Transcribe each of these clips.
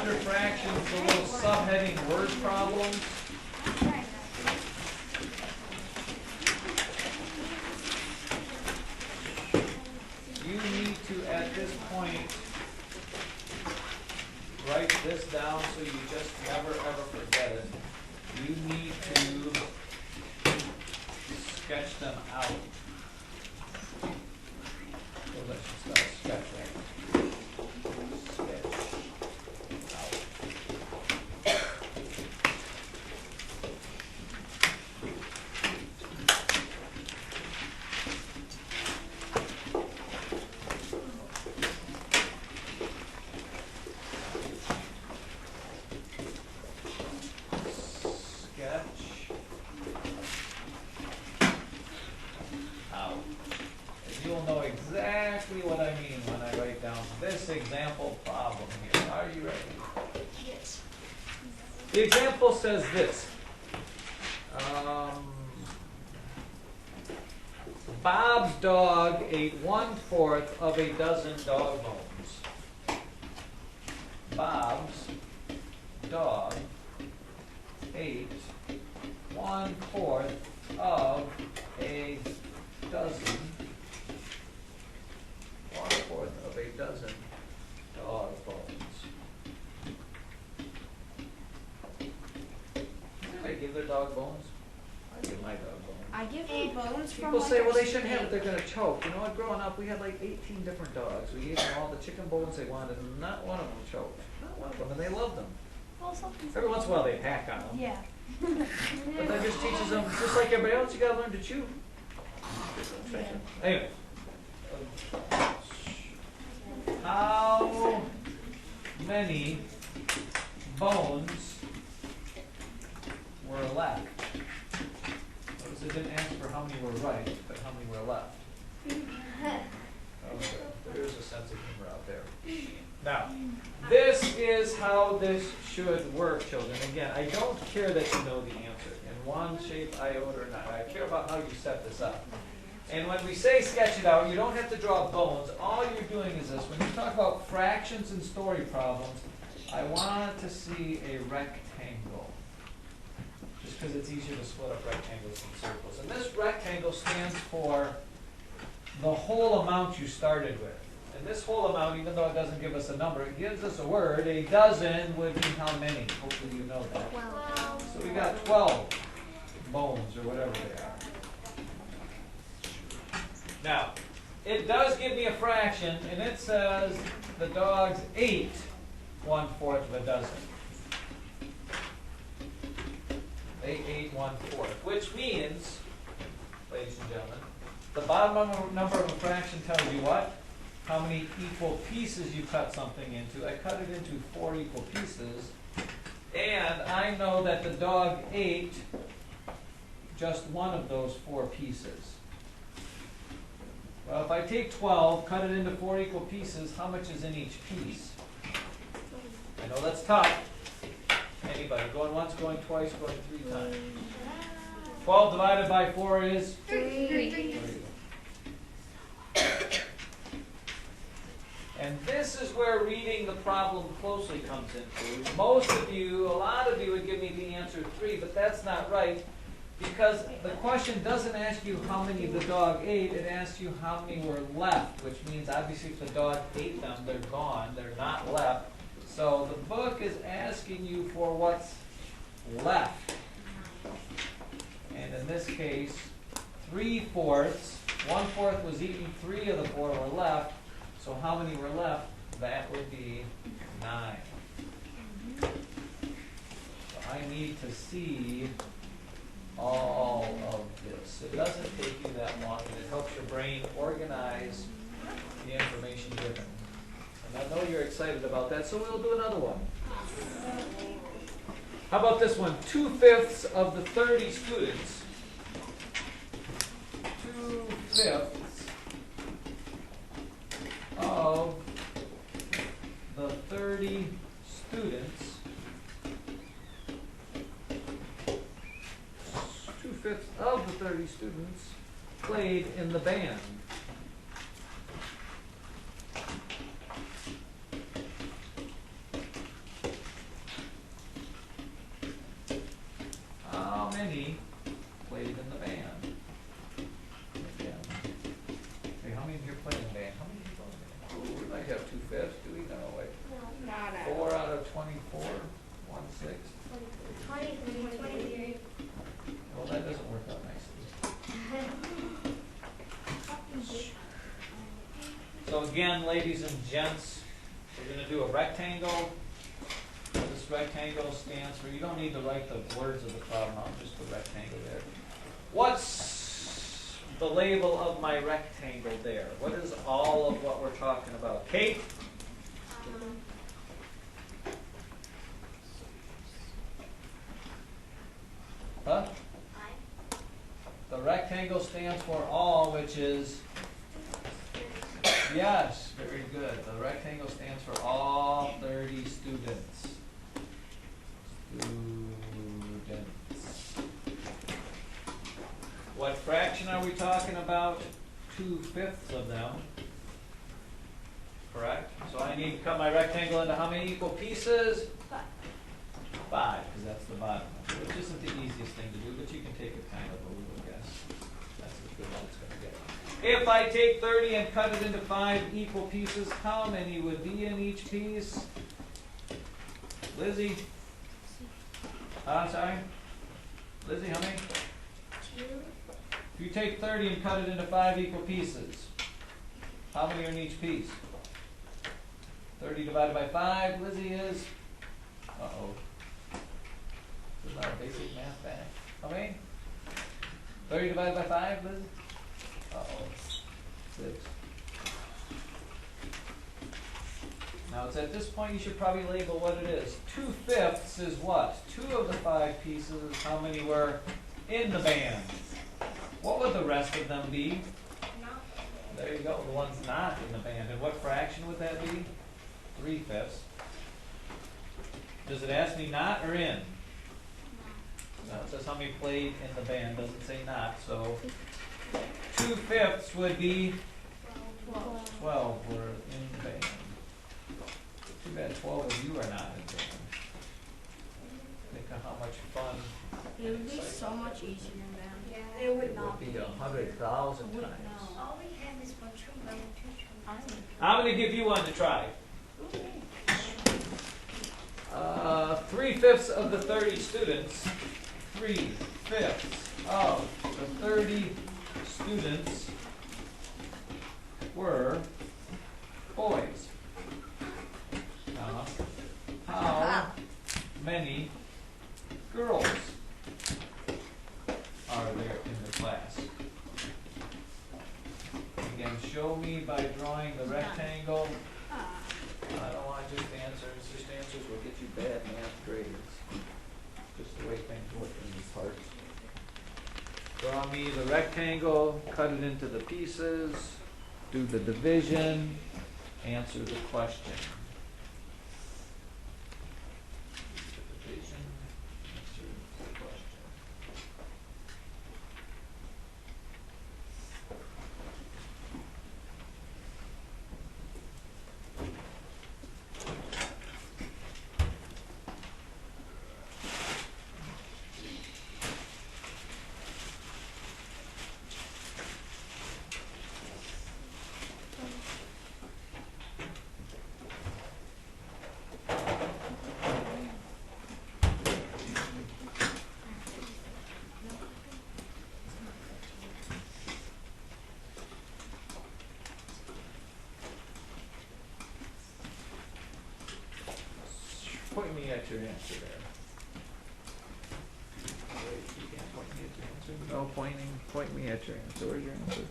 under fractions, the little subheading word problems. You need to, at this point, write this down so you just never ever forget it. You need to sketch them out. So let's just start sketching. Sketch out. You'll know exactly what I mean when I write down this example problem here. Are you ready? Yes. The example says this. Bob's dog ate 1/4 of a dozen dog bones. Bob's dog ate 1/4 of a dozen. 1/4 of a dozen dog bones. Anybody give their dog bones? I give my dog bones. I give them bones from People like say, a well, they shouldn't have it, snake. they're going to choke. You know what, growing up, we had like 18 different dogs. We gave them all the chicken bones they wanted, and not one of them choked. Not one of them, and they loved them. Well, something's Every once in a while, they hack on them. Yeah. But that just teaches them, just like everybody else, you got to learn to chew. Yeah. Anyway. How many bones were left? Notice it didn't ask for how many were right, but how many were left. Okay, there's a sense of humor out there. Now, this is how this should work, children. Again, I don't care that you know the answer in one shape, iota, or not. I care about how you set this up. And when we say sketch it out, you don't have to draw bones. All you're doing is this. When you talk about fractions and story problems, I want to see a rectangle. Just because it's easier to split up rectangles than circles. And this rectangle stands for the whole amount you started with. And this whole amount, even though it doesn't give us a number, it gives us a word. A dozen would be how many? Hopefully you know that. 12. So we got 12 bones, or whatever they are. Now, it does give me a fraction, and it says the dogs ate 1/4 of a dozen. They ate 1/4, which means, ladies and gentlemen, the bottom number of a fraction tells you what? How many equal pieces you cut something into. I cut it into 4 equal pieces, and I know that the dog ate just one of those 4 pieces. Well, if I take 12, cut it into 4 equal pieces, how much is in each piece? I know that's tough. Anybody? Going once, going twice, going 3 times. 12 divided by 4 is? 3. And this is where reading the problem closely comes into. Most of you, a lot of you would give me the answer 3, but that's not right. Because the question doesn't ask you how many the dog ate, it asks you how many were left, which means obviously if the dog ate them, they're gone, they're not left. So the book is asking you for what's left. And in this case, 3/4, 1/4 was eaten, 3 of the 4 were left. So how many were left? That would be 9. So I need to see all of this. It doesn't take you that long, and it helps your brain organize the information given. And I know you're excited about that, so we'll do another one. How about this one? 2/5 of the 30 students. 2/5 of the 30 students. 2/5 of the 30 students played in the band. what, 24? 1/6? 23. Well, that doesn't work out nicely. So again, ladies and gents, we're going to do a rectangle. This rectangle stands for, you don't need to write the words of the problem out, just the rectangle there. What's the label of my rectangle there? What is all of what we're talking about? Kate? Huh? The rectangle stands for all, which is, yes, very good. The rectangle stands for all 30 students. What fraction are we talking about? 2/5 of them. Correct? So I need to cut my rectangle into how many equal pieces? 5, because that's the bottom, which isn't the easiest thing to do, but you can take it kind of a little guess. That's as good as it's going to get. If I take 30 and cut it into 5 equal pieces, how many would be in each piece? Lizzie? Sorry? Lizzie, how many? 2. If you take 30 and cut it into 5 equal pieces, how many are in each piece? 30 divided by 5, Lizzie, is? Uh-oh. This is not a basic math back. How many? 30 divided by 5, Liz? Uh-oh. 6. Now it's at this point you should probably label what it is. 2/5 is what? 2 of the 5 pieces is how many were in the band. What would the rest of them be? There you go, the ones not in the band. And what fraction would that be? 3/5. Does it ask me not or in? No, it says how many played in the band, doesn't say not, so 2/5 would be 12 were in the band. Too bad 12 of you are not in the band. Think of how much fun. It would be so much easier than It would It not would be 100,000 times. All we have is one true and 2 true. I'm going to give you one to try. 3/5 of the 30 students, 3/5 of the 30 students were boys. How many girls are there in the class? Again, show me by drawing the rectangle. I don't want just answers. Just answers will get you bad math grades. Just the way things work in these parts. Draw me the rectangle, cut it into the pieces, do the division, answer the question. Division, answer the question. Point me at your answer there. Wait, you can't point me at your answer. No pointing. Point me at your answer. Where's your answer?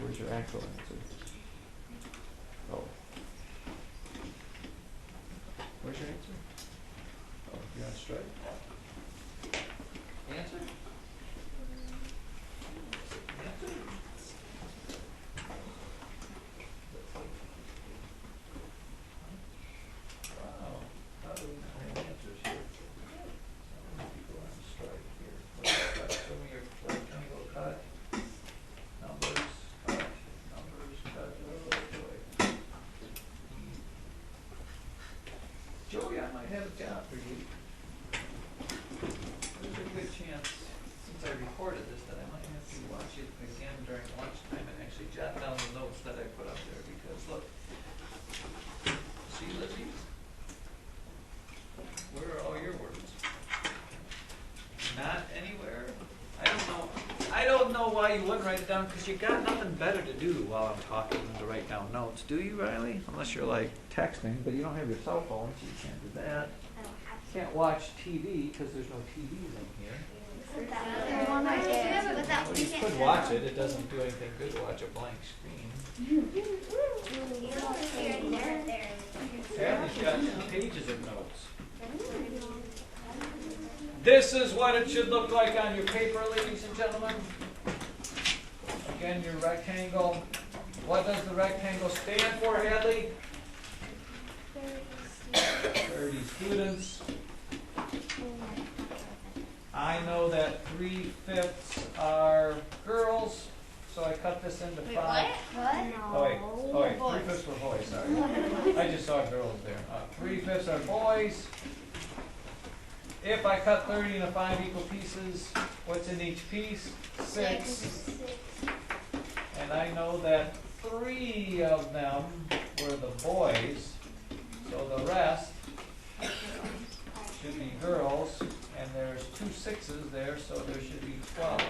Where's your actual answer? Oh. Where's your answer? Oh, you're on strike. Answer? Answer? Wow, how do we not have answers here? So many people on strike here. Show me your rectangle cut. Numbers, cut. Oh boy. Joey, I might have a job for you. There's a good chance, since I recorded this, that I might have to watch it again during lunchtime and actually jot down the notes that I put up there, because look. See why you wouldn't write it down, because you got nothing better to do while I'm talking than to write down notes, do you, Riley? Unless you're like texting, but you don't have your cell phone, so you can't do that. Can't watch TV, because there's no TVs in here. Well, you could watch it, it doesn't do anything good to watch a blank screen. Hadley's got 2 pages of notes. This is what it should look like on your paper, ladies and gentlemen. Again, your rectangle. What does the rectangle stand for, Hadley? 30 students. I know that 3/5 are girls, so I cut this into 5. Oh wait, 3/5 were boys, sorry. I just saw girls there. 3/5 are boys. If I cut 30 into 5 equal pieces, what's in each piece? 6. And I know that 3 of them were the boys, so the rest should be girls, and there's 2 6s there, so there should be 12.